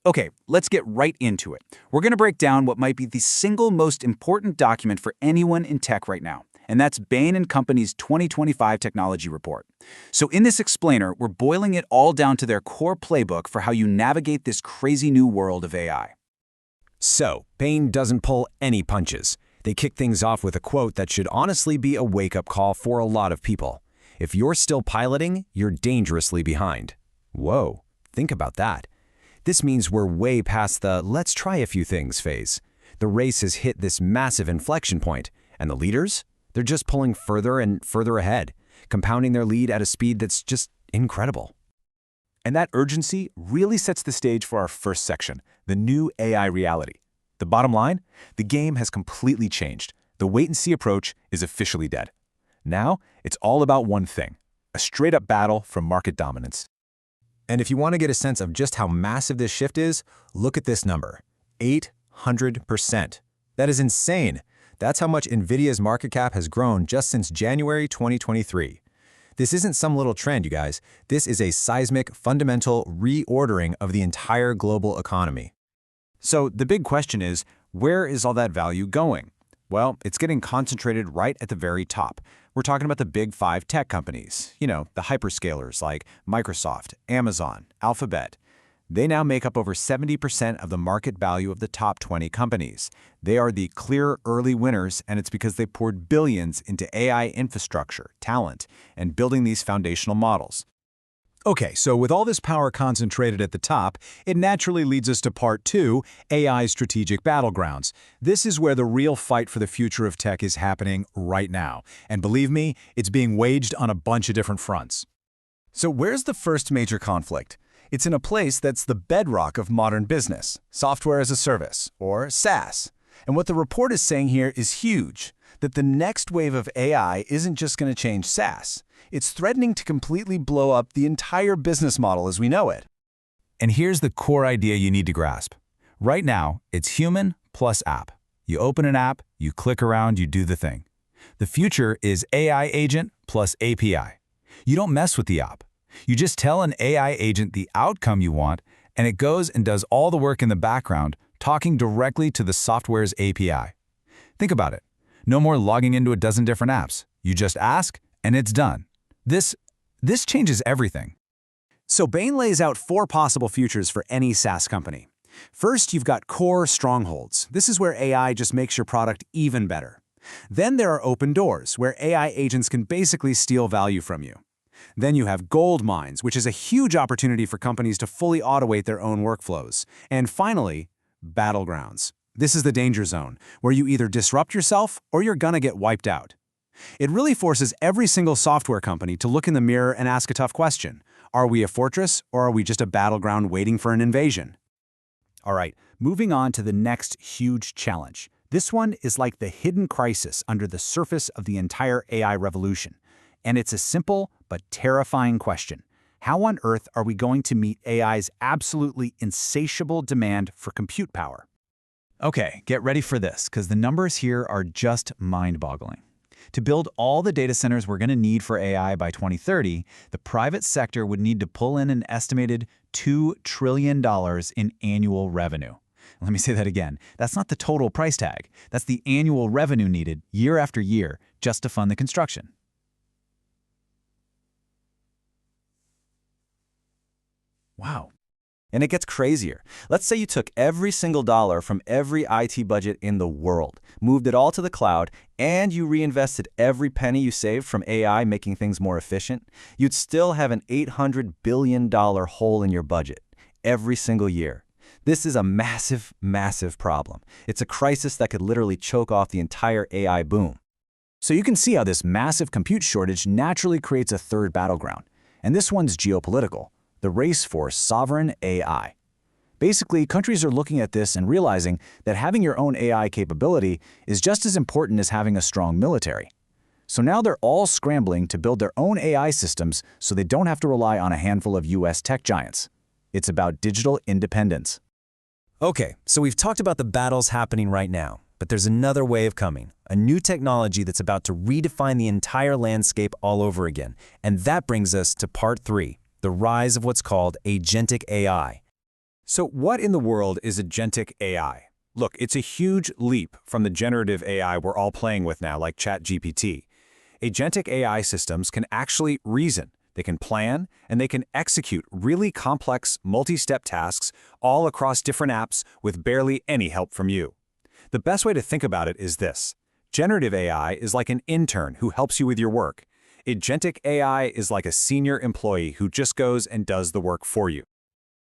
Okay, let's get right into it. We're going to break down what might be the single most important document for anyone in tech right now, and that's Bain & Company's 2025 Technology Report. So in this explainer, we're boiling it all down to their core playbook for how you navigate this crazy new world of AI. So, Bain doesn't pull any punches. They kick things off with a quote that should honestly be a wake-up call for a lot of people. If you're still piloting, you're dangerously behind. Whoa, think about that. This means we're way past the let's try a few things phase. The race has hit this massive inflection point, and the leaders? They're just pulling further and further ahead, compounding their lead at a speed that's just incredible. And that urgency really sets the stage for our first section, the new AI reality. The bottom line? The game has completely changed. The wait-and-see approach is officially dead. Now, it's all about one thing, a straight-up battle for market dominance. And if you want to get a sense of just how massive this shift is, look at this number, 800%. That is insane. That's how much NVIDIA's market cap has grown just since January 2023. This isn't some little trend, you guys. This is a seismic, fundamental reordering of the entire global economy. So the big question is, where is all that value going? Well, it's getting concentrated right at the very top. We're talking about the big 5 tech companies, the hyperscalers like Microsoft, Amazon, Alphabet. They now make up over 70% of the market value of the top 20 companies. They are the clear early winners, and it's because they poured billions into AI infrastructure, talent, and building these foundational models. Okay, so with all this power concentrated at the top, it naturally leads us to part 2, AI's strategic battlegrounds. This is where the real fight for the future of tech is happening right now. And believe me, it's being waged on a bunch of different fronts. So where's the first major conflict? It's in a place that's the bedrock of modern business, software as a service, or SaaS. And what the report is saying here is huge, that the next wave of AI isn't just going to change SaaS. It's threatening to completely blow up the entire business model as we know it. And here's the core idea you need to grasp. Right now, it's human plus app. You open an app, you click around, you do the thing. The future is AI agent plus API. You don't mess with the app. You just tell an AI agent the outcome you want, and it goes and does all the work in the background, talking directly to the software's API. Think about it. No more logging into a dozen different apps. You just ask, and it's done. This changes everything. So Bain lays out 4 possible futures for any SaaS company. First, you've got core strongholds. This is where AI just makes your product even better. Then there are open doors, where AI agents can basically steal value from you. Then you have gold mines, which is a huge opportunity for companies to fully automate their own workflows. And finally, battlegrounds. This is the danger zone, where you either disrupt yourself or you're gonna get wiped out. It really forces every single software company to look in the mirror and ask a tough question. Are we a fortress, or are we just a battleground waiting for an invasion? All right, moving on to the next huge challenge. This one is like the hidden crisis under the surface of the entire AI revolution. And it's a simple but terrifying question. How on earth are we going to meet AI's absolutely insatiable demand for compute power? Okay, get ready for this, because the numbers here are just mind-boggling. To build all the data centers we're going to need for AI by 2030, the private sector would need to pull in an estimated $2 trillion in annual revenue. Let me say that again. That's not the total price tag. That's the annual revenue needed year after year just to fund the construction. Wow. And it gets crazier. Let's say you took every single dollar from every IT budget in the world, moved it all to the cloud, and you reinvested every penny you saved from AI making things more efficient. You'd still have an $800 billion hole in your budget every single year. This is a massive, massive problem. It's a crisis that could literally choke off the entire AI boom. So you can see how this massive compute shortage naturally creates a third battleground. And this one's geopolitical. The race for sovereign AI. Basically, countries are looking at this and realizing that having your own AI capability is just as important as having a strong military. So now they're all scrambling to build their own AI systems so they don't have to rely on a handful of US tech giants. It's about digital independence. Okay, so we've talked about the battles happening right now, but there's another wave coming, a new technology that's about to redefine the entire landscape all over again. And that brings us to part 3. The rise of what's called agentic AI. So what in the world is agentic AI? Look, it's a huge leap from the generative AI we're all playing with now, like ChatGPT. Agentic AI systems can actually reason, they can plan, and they can execute really complex, multi-step tasks all across different apps with barely any help from you. The best way to think about it is this. Generative AI is like an intern who helps you with your work. Agentic AI is like a senior employee who just goes and does the work for you.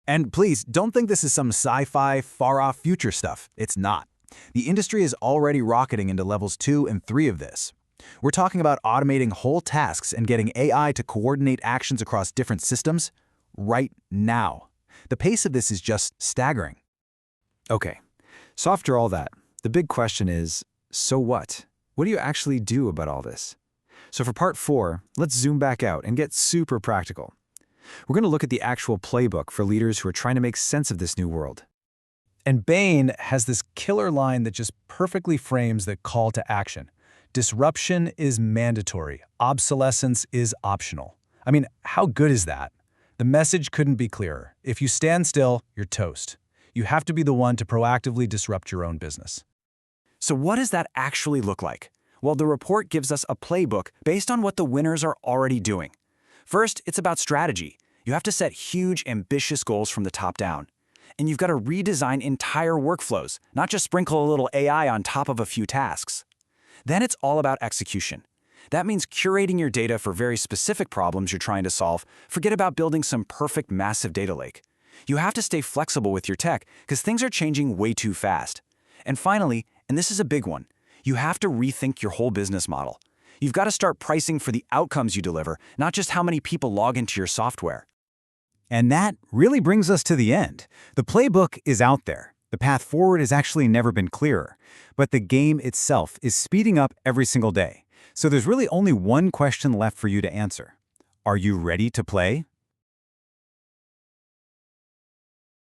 And please, don't think this is some sci-fi, far-off future stuff. It's not. The industry is already rocketing into levels 2 and 3 of this. We're talking about automating whole tasks and getting AI to coordinate actions across different systems right now. The pace of this is just staggering. Okay, so after all that, the big question is, so what? What do you actually do about all this? So for part 4, let's zoom back out and get super practical. We're going to look at the actual playbook for leaders who are trying to make sense of this new world. And Bain has this killer line that just perfectly frames the call to action. Disruption is mandatory. Obsolescence is optional. I mean, how good is that? The message couldn't be clearer. If you stand still, you're toast. You have to be the one to proactively disrupt your own business. So what does that actually look like? Well, the report gives us a playbook based on what the winners are already doing. First, it's about strategy. You have to set huge, ambitious goals from the top down. And you've got to redesign entire workflows, not just sprinkle a little AI on top of a few tasks. Then it's all about execution. That means curating your data for very specific problems you're trying to solve. Forget about building some perfect massive data lake. You have to stay flexible with your tech because things are changing way too fast. And finally, and this is a big one, you have to rethink your whole business model. You've got to start pricing for the outcomes you deliver, not just how many people log into your software. And that really brings us to the end. The playbook is out there. The path forward has actually never been clearer. But the game itself is speeding up every single day. So there's really only one question left for you to answer. Are you ready to play?